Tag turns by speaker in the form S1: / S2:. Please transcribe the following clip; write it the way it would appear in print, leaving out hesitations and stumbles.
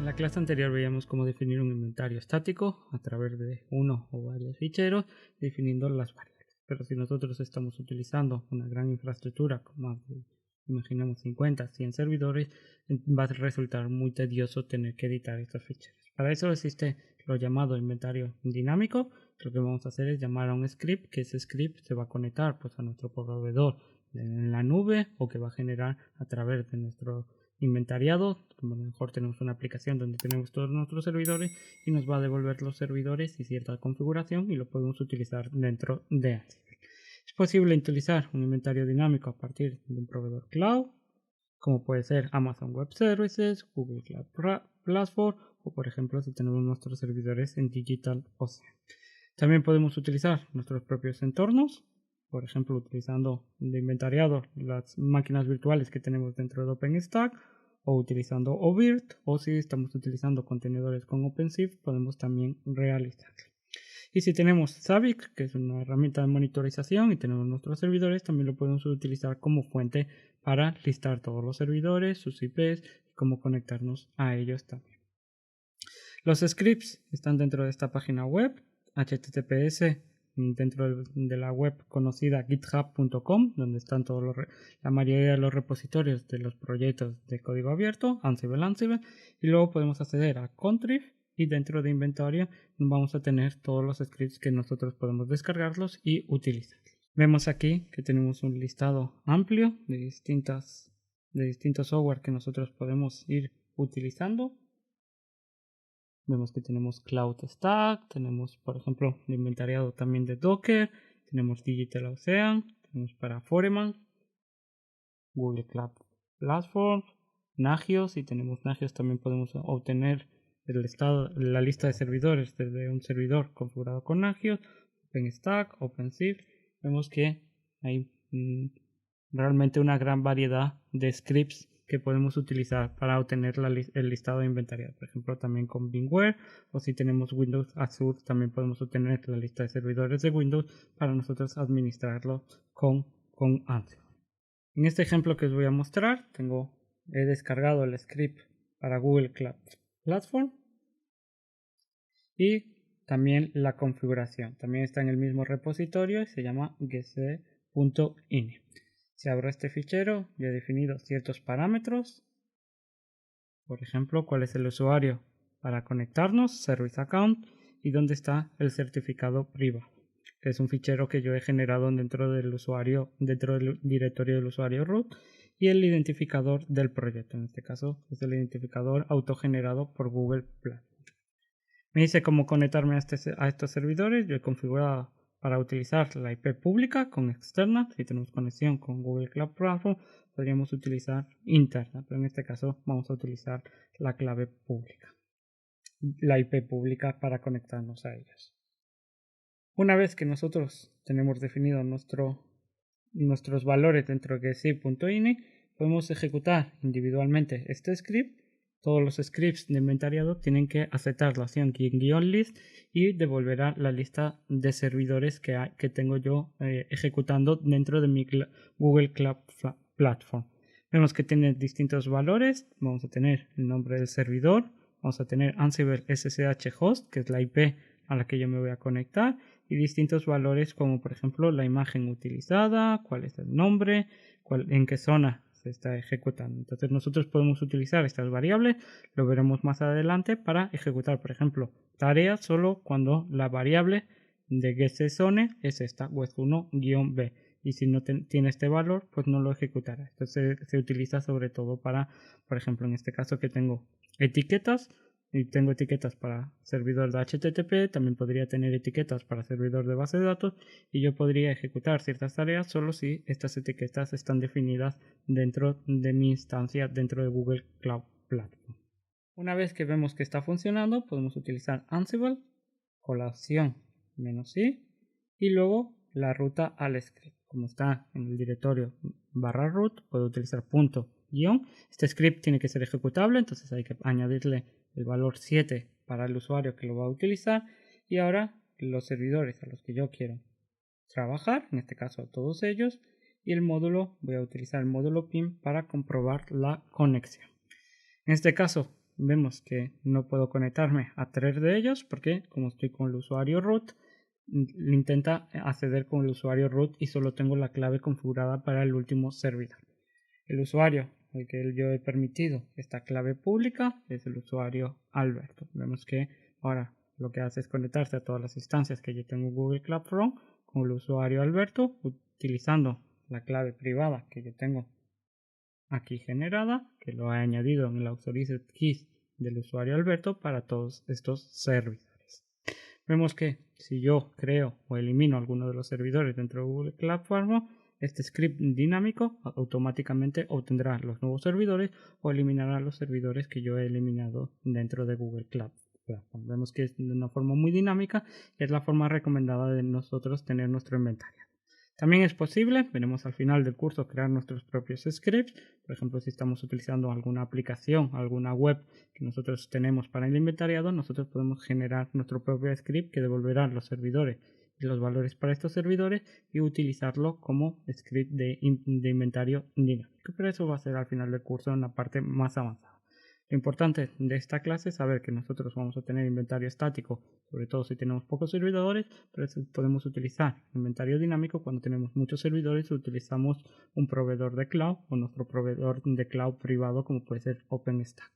S1: la clase anterior veíamos cómo definir un inventario estático a través de uno o varios ficheros, definiendo las variables. Pero si nosotros estamos utilizando una gran infraestructura, como imaginamos 50, 100 servidores, va a resultar muy tedioso tener que editar estos ficheros. Para eso existe lo llamado inventario dinámico. Lo que vamos a hacer es llamar a un script, que ese script se va a conectar a nuestro proveedor en la nube o que va a generar a través de nuestro inventariado. A lo mejor tenemos una aplicación donde tenemos todos nuestros servidores y nos va a devolver los servidores y cierta configuración y lo podemos utilizar dentro de Ansible. Es posible utilizar un inventario dinámico a partir de un proveedor cloud, como puede ser Amazon Web Services, Google Cloud Platform o por ejemplo si tenemos nuestros servidores en DigitalOcean. También podemos utilizar nuestros propios entornos, por ejemplo utilizando de inventariado las máquinas virtuales que tenemos dentro de OpenStack o utilizando OVIRT, o si estamos utilizando contenedores con OpenShift podemos también realizarlo. Y si tenemos Zabbix, que es una herramienta de monitorización y tenemos nuestros servidores, también lo podemos utilizar como fuente para listar todos los servidores, sus IPs y cómo conectarnos a ellos también. Los scripts están dentro de esta página web, https dentro de la web conocida github.com, donde están la mayoría de los repositorios de los proyectos de código abierto, Ansible, y luego podemos acceder a Contrib y dentro de inventario vamos a tener todos los scripts que nosotros podemos descargarlos y utilizar. Vemos aquí que tenemos un listado amplio de distintos software que nosotros podemos ir utilizando. Vemos que tenemos Cloud Stack, tenemos por ejemplo el inventariado también de Docker, tenemos DigitalOcean, tenemos para Foreman, Google Cloud Platform, Nagios, y tenemos Nagios también podemos obtener la lista de servidores desde un servidor configurado con Nagios, OpenStack, OpenShift. Vemos que hay realmente una gran variedad de scripts que podemos utilizar para obtener el listado de inventario. Por ejemplo, también con VMware, o si tenemos Windows Azure, también podemos obtener la lista de servidores de Windows para nosotros administrarlo con Ansible. En este ejemplo que os voy a mostrar, he descargado el script para Google Cloud Platform y también la configuración. También está en el mismo repositorio y se llama gc.ini. Si abro este fichero, yo he definido ciertos parámetros. Por ejemplo, cuál es el usuario para conectarnos, service account, y dónde está el certificado privado, que es un fichero que yo he generado dentro del directorio del usuario root, y el identificador del proyecto. En este caso es el identificador autogenerado por Google Platform. Me dice cómo conectarme a estos servidores. Yo he configurado para utilizar la IP pública con externa. Si tenemos conexión con Google Cloud Platform, podríamos utilizar interna, pero en este caso vamos a utilizar la clave pública, la IP pública, para conectarnos a ellos. Una vez que nosotros tenemos definido nuestros valores dentro de gc.ini, podemos ejecutar individualmente este script. Todos los scripts de inventariado tienen que aceptar la acción -list y devolverá la lista de servidores que tengo yo ejecutando dentro de mi Google Cloud Platform. Vemos que tiene distintos valores. Vamos a tener el nombre del servidor, vamos a tener Ansible SSH host, que es la IP a la que yo me voy a conectar, y distintos valores como por ejemplo la imagen utilizada, cuál es el nombre, en qué zona se está ejecutando. Entonces nosotros podemos utilizar estas variables, lo veremos más adelante, para ejecutar por ejemplo tareas solo cuando la variable de getZone es esta, web1-b, y si no tiene este valor pues no lo ejecutará. Esto se utiliza sobre todo para, por ejemplo, en este caso que tengo etiquetas, y tengo etiquetas para servidor de HTTP, también podría tener etiquetas para servidor de base de datos, y yo podría ejecutar ciertas tareas solo si estas etiquetas están definidas dentro de mi instancia dentro de Google Cloud Platform. Una vez que vemos que está funcionando, podemos utilizar Ansible con la opción "-i" y luego la ruta al script. Como está en el directorio /root, puedo utilizar --. Este script tiene que ser ejecutable, entonces hay que añadirle el valor 7 para el usuario que lo va a utilizar, y ahora los servidores a los que yo quiero trabajar, en este caso todos ellos, y el módulo, voy a utilizar el módulo PIM para comprobar la conexión. En este caso vemos que no puedo conectarme a 3 de ellos porque como estoy con el usuario root, intenta acceder con el usuario root y solo tengo la clave configurada para el último servidor. El usuario al que yo he permitido esta clave pública es el usuario Alberto. Vemos que ahora lo que hace es conectarse a todas las instancias que yo tengo en Google Cloud con el usuario Alberto utilizando la clave privada que yo tengo aquí generada, que lo he añadido en el Authorized Keys del usuario Alberto para todos estos servidores. Vemos que si yo creo o elimino alguno de los servidores dentro de Google Cloud Platform, este script dinámico automáticamente obtendrá los nuevos servidores o eliminará los servidores que yo he eliminado dentro de Google Cloud Platform. Vemos que es de una forma muy dinámica y es la forma recomendada de nosotros tener nuestro inventario. También es posible, veremos al final del curso, crear nuestros propios scripts. Por ejemplo, si estamos utilizando alguna aplicación, alguna web que nosotros tenemos para el inventariado, nosotros podemos generar nuestro propio script que devolverá los servidores y los valores para estos servidores y utilizarlo como script de inventario dinámico. Pero eso va a ser al final del curso en la parte más avanzada. Lo importante de esta clase es saber que nosotros vamos a tener inventario estático, sobre todo si tenemos pocos servidores, pero podemos utilizar inventario dinámico cuando tenemos muchos servidores y utilizamos un proveedor de cloud o nuestro proveedor de cloud privado como puede ser OpenStack.